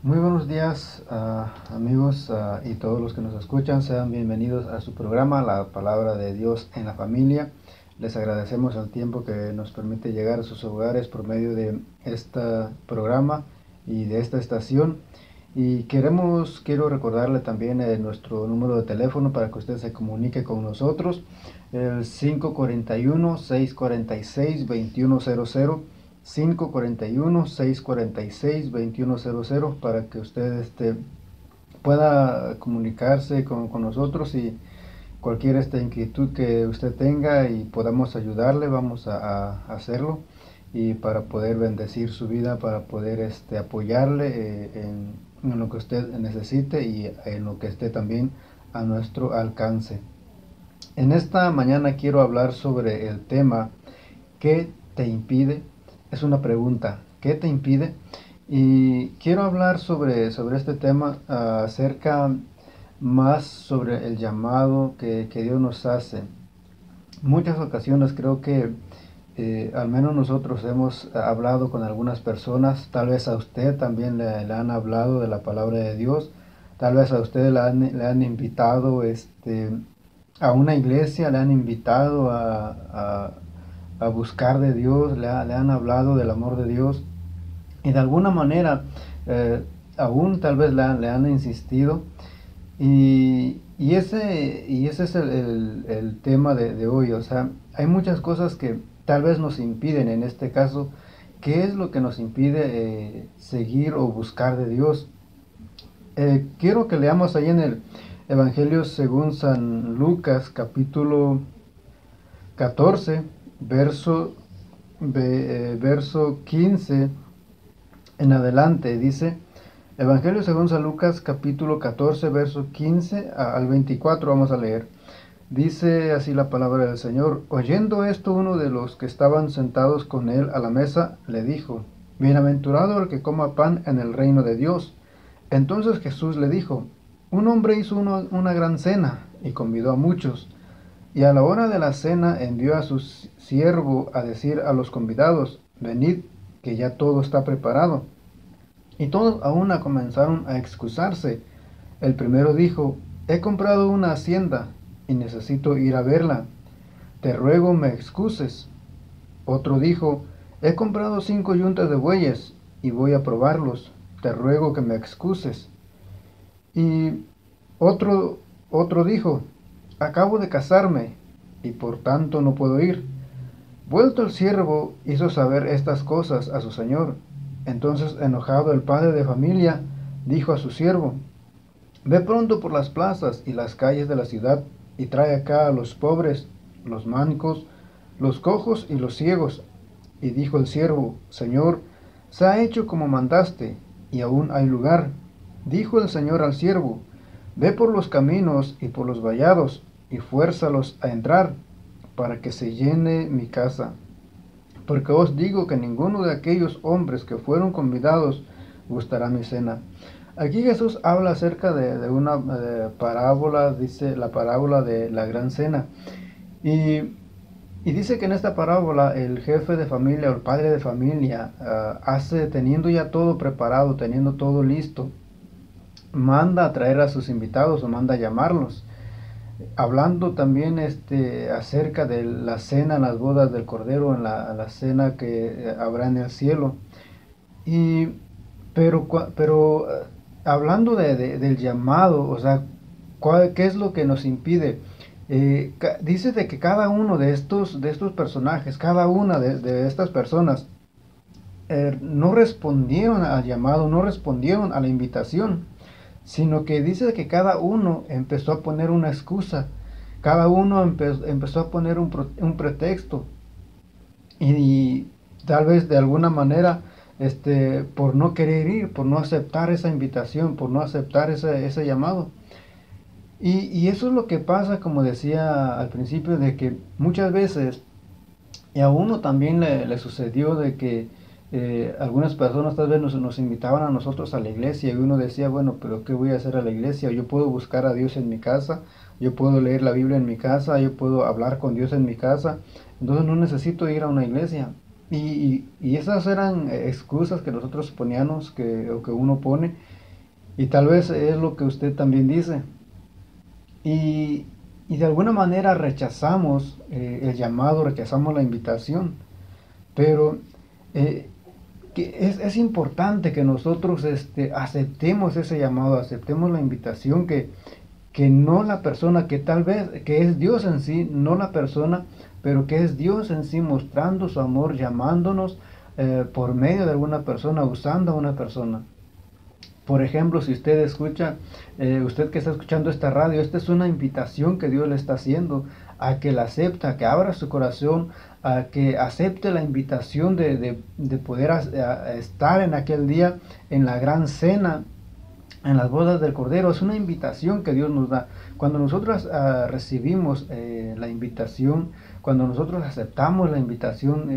Muy buenos días, amigos, y todos los que nos escuchan. Sean bienvenidos a su programa, La Palabra de Dios en la Familia. Les agradecemos el tiempo que nos permite llegar a sus hogares por medio de este programa y de esta estación. Y quiero recordarle también nuestro número de teléfono para que usted se comunique con nosotros, el 541-646-2100. 541-646-2100 para que usted pueda comunicarse con nosotros y cualquier inquietud que usted tenga y podamos ayudarle, vamos a hacerlo, y para poder bendecir su vida, para poder apoyarle en lo que usted necesite y en lo que esté también a nuestro alcance. En esta mañana quiero hablar sobre el tema ¿qué te impide? Es una pregunta, ¿qué te impide? Y quiero hablar sobre este tema, acerca más sobre el llamado que Dios nos hace. Muchas ocasiones creo que al menos nosotros hemos hablado con algunas personas, tal vez a usted también le han hablado de la palabra de Dios, tal vez a usted le han invitado a una iglesia, le han invitado a buscar de Dios, le han hablado del amor de Dios y de alguna manera aún tal vez le han insistido, y ese es el tema de hoy. O sea, hay muchas cosas que tal vez nos impiden. En este caso, ¿qué es lo que nos impide seguir o buscar de Dios? Quiero que leamos ahí en el Evangelio según San Lucas, capítulo 14, verso 15 en adelante. Dice: Evangelio según San Lucas, capítulo 14, verso 15 al 24, vamos a leer. Dice así la palabra del Señor: Oyendo esto, uno de los que estaban sentados con él a la mesa le dijo: Bienaventurado el que coma pan en el reino de Dios. Entonces Jesús le dijo: Un hombre hizo una gran cena y convidó a muchos. Y a la hora de la cena envió a su siervo a decir a los convidados: Venid, que ya todo está preparado. Y todos a una comenzaron a excusarse. El primero dijo: He comprado una hacienda y necesito ir a verla. Te ruego me excuses. Otro dijo: He comprado 5 yuntas de bueyes y voy a probarlos. Te ruego que me excuses. Y otro dijo: Acabo de casarme y por tanto no puedo ir. Vuelto el siervo hizo saber estas cosas a su señor. Entonces, enojado, el padre de familia dijo a su siervo: Ve pronto por las plazas y las calles de la ciudad y trae acá a los pobres, los mancos, los cojos y los ciegos. Y dijo el siervo: Señor, se ha hecho como mandaste, y aún hay lugar. Dijo el Señor al siervo: Ve por los caminos y por los vallados y fuérzalos a entrar, para que se llene mi casa. Porque os digo que ninguno de aquellos hombres que fueron convidados gustará mi cena. Aquí Jesús habla acerca de una parábola, dice la parábola de la gran cena. Y dice que en esta parábola el jefe de familia o el padre de familia teniendo ya todo preparado, teniendo todo listo, manda a traer a sus invitados o manda a llamarlos, hablando también acerca de la cena en las bodas del Cordero, en la cena que habrá en el cielo. Y pero hablando del llamado, o sea, ¿qué es lo que nos impide? Dice de que cada uno de estos personajes, cada una de estas personas, no respondieron al llamado, no respondieron a la invitación, sino que dice que cada uno empezó a poner una excusa, cada uno empezó a poner un pretexto, y tal vez de alguna manera, por no querer ir, por no aceptar esa invitación, por no aceptar ese llamado. Y eso es lo que pasa, como decía al principio, de que muchas veces, y a uno también le sucedió, de que algunas personas tal vez nos invitaban a nosotros a la iglesia, y uno decía: bueno, pero ¿qué voy a hacer a la iglesia? Yo puedo buscar a Dios en mi casa, yo puedo leer la Biblia en mi casa, yo puedo hablar con Dios en mi casa, entonces no necesito ir a una iglesia. Y esas eran excusas que nosotros poníamos, o que uno pone, Y tal vez es lo que usted también dice. Y, y de alguna manera rechazamos el llamado, rechazamos la invitación. Pero eh, es importante que nosotros aceptemos ese llamado, aceptemos la invitación, que no la persona, que tal vez, que es Dios en sí, no la persona, pero que es Dios en sí mostrando su amor, llamándonos por medio de alguna persona, usando a una persona. Por ejemplo, si usted escucha, usted que está escuchando esta radio, esta es una invitación que Dios le está haciendo a que la acepte, a que abra su corazón, a que acepte la invitación de poder estar en aquel día en la gran cena, en las bodas del Cordero. Es una invitación que Dios nos da. Cuando nosotros recibimos la invitación, cuando nosotros aceptamos la invitación,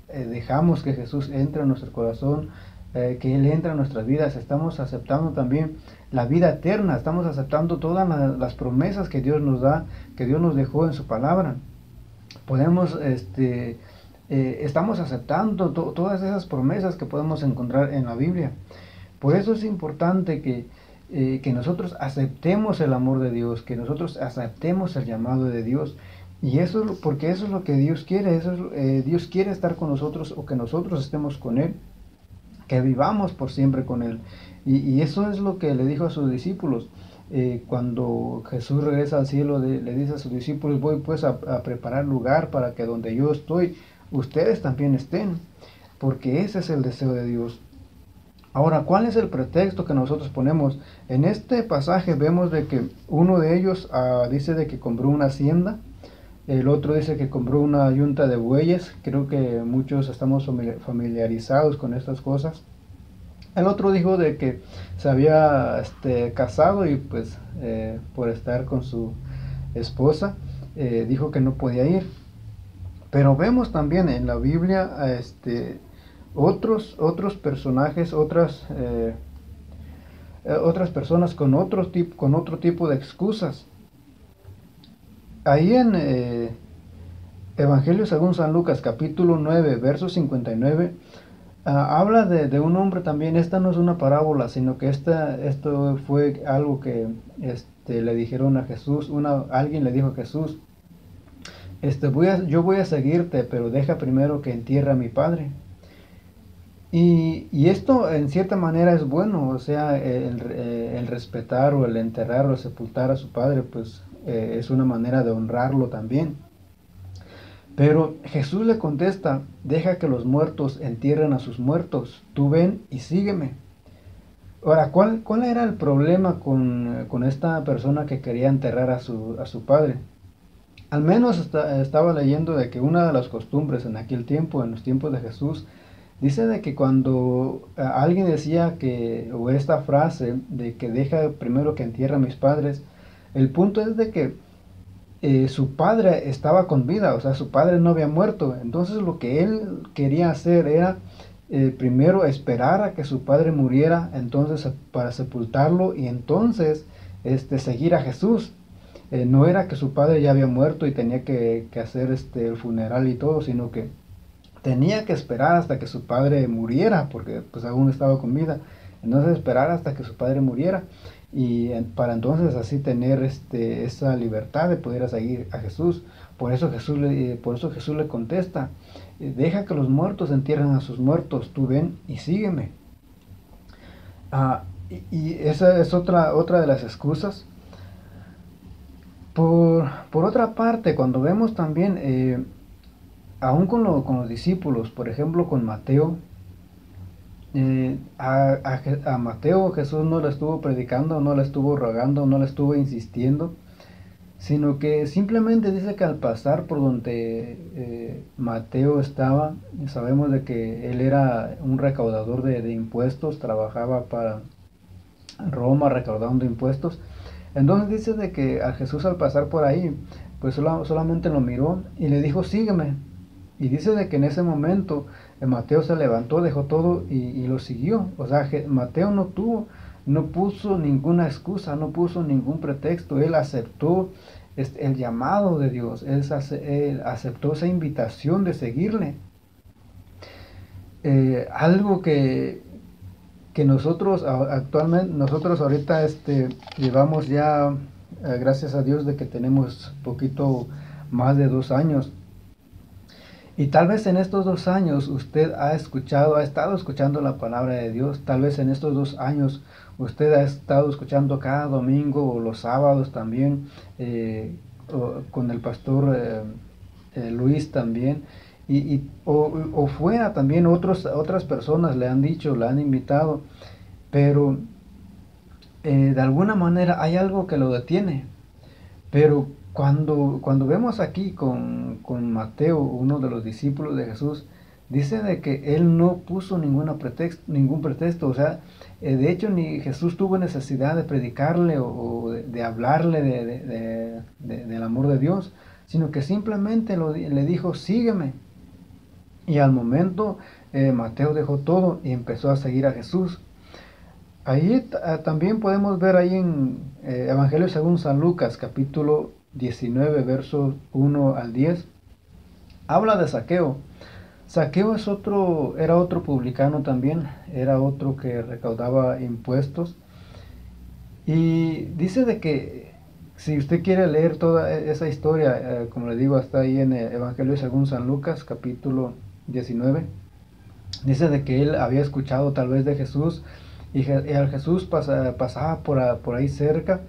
dejamos que Jesús entre en nuestro corazón, que Él entra en nuestras vidas, estamos aceptando también la vida eterna, estamos aceptando todas las promesas que Dios nos da, que Dios nos dejó en su palabra. Podemos, estamos aceptando todas esas promesas que podemos encontrar en la Biblia. Por eso es importante que nosotros aceptemos el amor de Dios, que nosotros aceptemos el llamado de Dios. Y eso, porque eso es lo que Dios quiere, Dios quiere estar con nosotros o que nosotros estemos con Él, que vivamos por siempre con Él. Y eso es lo que le dijo a sus discípulos. Cuando Jesús regresa al cielo, le dice a sus discípulos, voy pues a preparar lugar para que donde yo estoy, ustedes también estén, porque ese es el deseo de Dios. Ahora, ¿cuál es el pretexto que nosotros ponemos? En este pasaje vemos de que uno de ellos dice de que compró una hacienda, el otro dice que compró una yunta de bueyes. Creo que muchos estamos familiarizados con estas cosas. El otro dijo de que se había casado y pues por estar con su esposa dijo que no podía ir. Pero vemos también en la Biblia otros personajes, otras personas con otro tipo de excusas. Ahí en Evangelio según San Lucas, capítulo 9, verso 59, habla de un hombre también. Esta no es una parábola, sino que esto fue algo que le dijeron a Jesús. Alguien le dijo a Jesús, yo voy a seguirte, pero deja primero que entierre a mi padre. Y esto en cierta manera es bueno, o sea, el respetar o el enterrar o el sepultar a su padre, pues es una manera de honrarlo también. Pero Jesús le contesta, deja que los muertos entierren a sus muertos, tú ven y sígueme. Ahora, ¿cuál era el problema con esta persona que quería enterrar a su padre? Al menos estaba leyendo de que una de las costumbres en aquel tiempo, en los tiempos de Jesús, dice de que cuando alguien decía o esta frase de que deja primero que entierre a mis padres, el punto es de que su padre estaba con vida, o sea, su padre no había muerto. Entonces lo que él quería hacer era primero esperar a que su padre muriera, entonces para sepultarlo y entonces seguir a Jesús. No era que su padre ya había muerto y tenía que hacer el funeral y todo, sino que tenía que esperar hasta que su padre muriera, porque pues aún estaba con vida. Entonces esperar hasta que su padre muriera y para entonces así tener esa libertad de poder seguir a Jesús. Por eso Jesús le contesta, deja que los muertos entierren a sus muertos, tú ven y sígueme. Y esa es otra de las excusas. Por otra parte, cuando vemos también, aún con los discípulos, por ejemplo con Mateo, a Mateo Jesús no le estuvo predicando, no le estuvo rogando, no le estuvo insistiendo, sino que simplemente dice que al pasar por donde Mateo estaba, sabemos de que él era un recaudador de impuestos, trabajaba para Roma recaudando impuestos. Entonces dice de que a Jesús al pasar por ahí, pues solamente lo miró y le dijo, sígueme. Y dice de que en ese momento Mateo se levantó, dejó todo y lo siguió. O sea, Mateo no puso ninguna excusa, no puso ningún pretexto. Él aceptó el llamado de Dios, él aceptó esa invitación de seguirle. Algo que que nosotros actualmente, nosotros ahorita llevamos ya, gracias a Dios, de que tenemos poquito más de 2 años. Y tal vez en estos 2 años usted ha estado escuchando la palabra de Dios. Tal vez en estos 2 años usted ha estado escuchando cada domingo o los sábados también, con el pastor Luis también. O fuera también otras personas le han dicho, le han invitado, pero de alguna manera hay algo que lo detiene. Pero cuando vemos aquí con Mateo, uno de los discípulos de Jesús, dice de que él no puso ningún pretexto, o sea, de hecho ni Jesús tuvo necesidad de predicarle o de hablarle del amor de Dios, sino que simplemente le dijo, sígueme. Y al momento Mateo dejó todo y empezó a seguir a Jesús. Ahí también podemos ver ahí en Evangelio según San Lucas, capítulo 19, versos 1 al 10. Habla de Zaqueo. Zaqueo era otro publicano también, era otro que recaudaba impuestos. Y dice de que si usted quiere leer toda esa historia, como le digo, está ahí en el Evangelio según San Lucas, capítulo 19. Dice de que él había escuchado tal vez de Jesús y al Jesús pasaba por ahí cerca.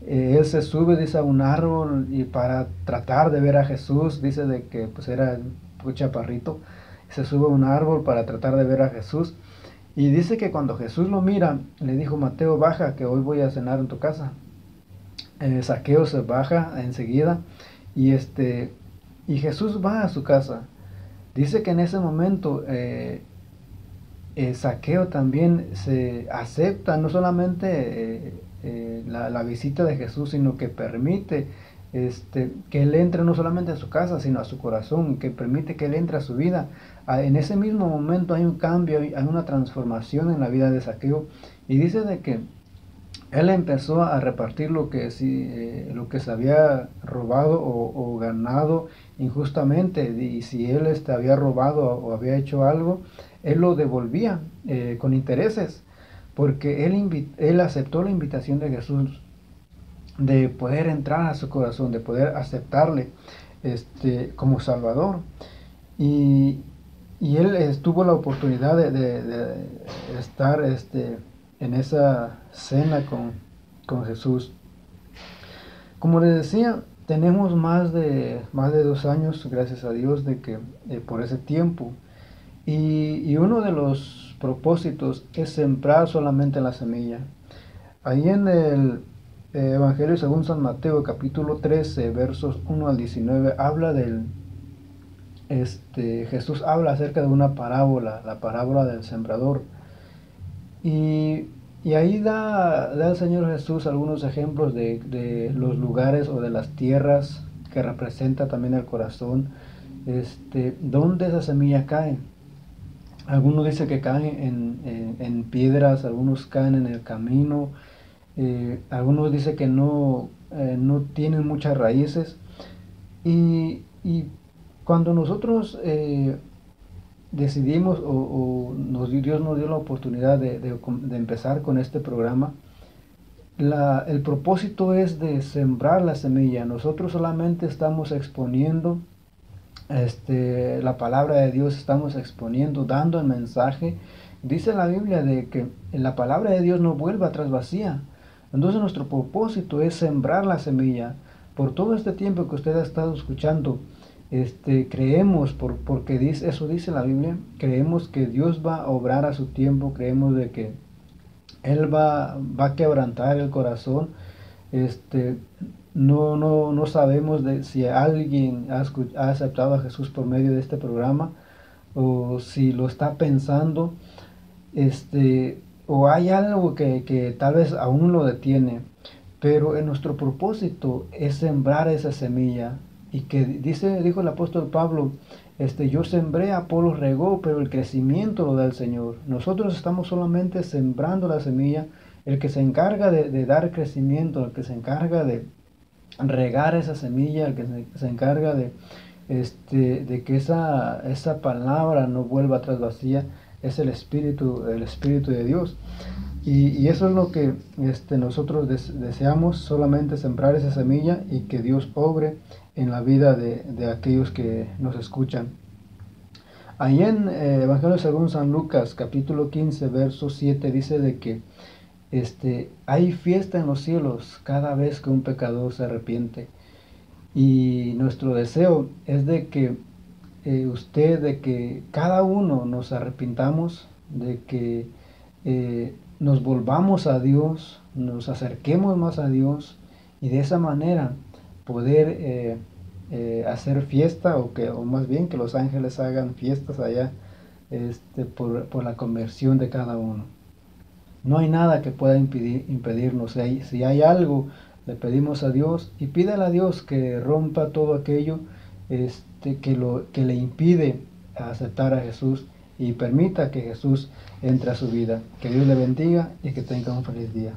Él se sube, dice, a un árbol y para tratar de ver a Jesús, dice de que pues era un chaparrito, se sube a un árbol para tratar de ver a Jesús. Y dice que cuando Jesús lo mira, le dijo, Mateo, baja, que hoy voy a cenar en tu casa. Zaqueo se baja enseguida y Jesús va a su casa. Dice que en ese momento Zaqueo también se acepta no solamente la visita de Jesús, sino que permite que Él entre no solamente a su casa, sino a su corazón, que permite que Él entre a su vida. En ese mismo momento hay un cambio, hay una transformación en la vida de Zaqueo, y dice de que Él empezó a repartir lo que se había robado o ganado injustamente, y si Él había robado o había hecho algo, Él lo devolvía con intereses, porque él aceptó la invitación de Jesús de poder entrar a su corazón, de poder aceptarle como Salvador. Y, y él tuvo la oportunidad de estar en esa cena con Jesús. Como les decía, tenemos más de 2 años, gracias a Dios, de que por ese tiempo. Y uno de los propósitos es sembrar solamente la semilla. Ahí en el Evangelio según San Mateo, capítulo 13, versos 1 al 19, habla Jesús habla acerca de una parábola, la parábola del sembrador. Y ahí da el Señor Jesús algunos ejemplos de los lugares o de las tierras que representa también el corazón, donde esa semilla cae. Algunos dicen que caen en piedras, algunos caen en el camino, algunos dicen que no tienen muchas raíces. Y cuando nosotros decidimos Dios nos dio la oportunidad de empezar con este programa, el propósito es de sembrar la semilla. Nosotros solamente estamos exponiendo la palabra de Dios, estamos exponiendo, dando el mensaje. Dice la Biblia de que la palabra de Dios no vuelve atrás vacía. Entonces nuestro propósito es sembrar la semilla. Por todo este tiempo que usted ha estado escuchando, creemos, porque eso dice la Biblia, creemos que Dios va a obrar a su tiempo, creemos de que Él va a quebrantar el corazón. No sabemos si alguien ha aceptado a Jesús por medio de este programa, o si lo está pensando, o hay algo que tal vez aún lo detiene. Pero en nuestro propósito es sembrar esa semilla. Y que dijo el apóstol Pablo, yo sembré, Apolo regó, pero el crecimiento lo da el Señor. Nosotros estamos solamente sembrando la semilla. El que se encarga de dar crecimiento, el que se encarga de regar esa semilla, el que se encarga de que esa palabra no vuelva atrás vacía, es el Espíritu de Dios. Y eso es lo que nosotros deseamos, solamente sembrar esa semilla y que Dios obre en la vida de aquellos que nos escuchan. Ahí en Evangelio según San Lucas, capítulo 15, verso 7, dice de que hay fiesta en los cielos cada vez que un pecador se arrepiente. Y nuestro deseo es de que de que cada uno nos arrepintamos, de que nos volvamos a Dios, nos acerquemos más a Dios y de esa manera poder hacer fiesta o más bien que los ángeles hagan fiestas allá por la conversión de cada uno. No hay nada que pueda impedirnos. Si hay algo, le pedimos a Dios y pídale a Dios que rompa todo aquello que le impide aceptar a Jesús y permita que Jesús entre a su vida. Que Dios le bendiga y que tenga un feliz día.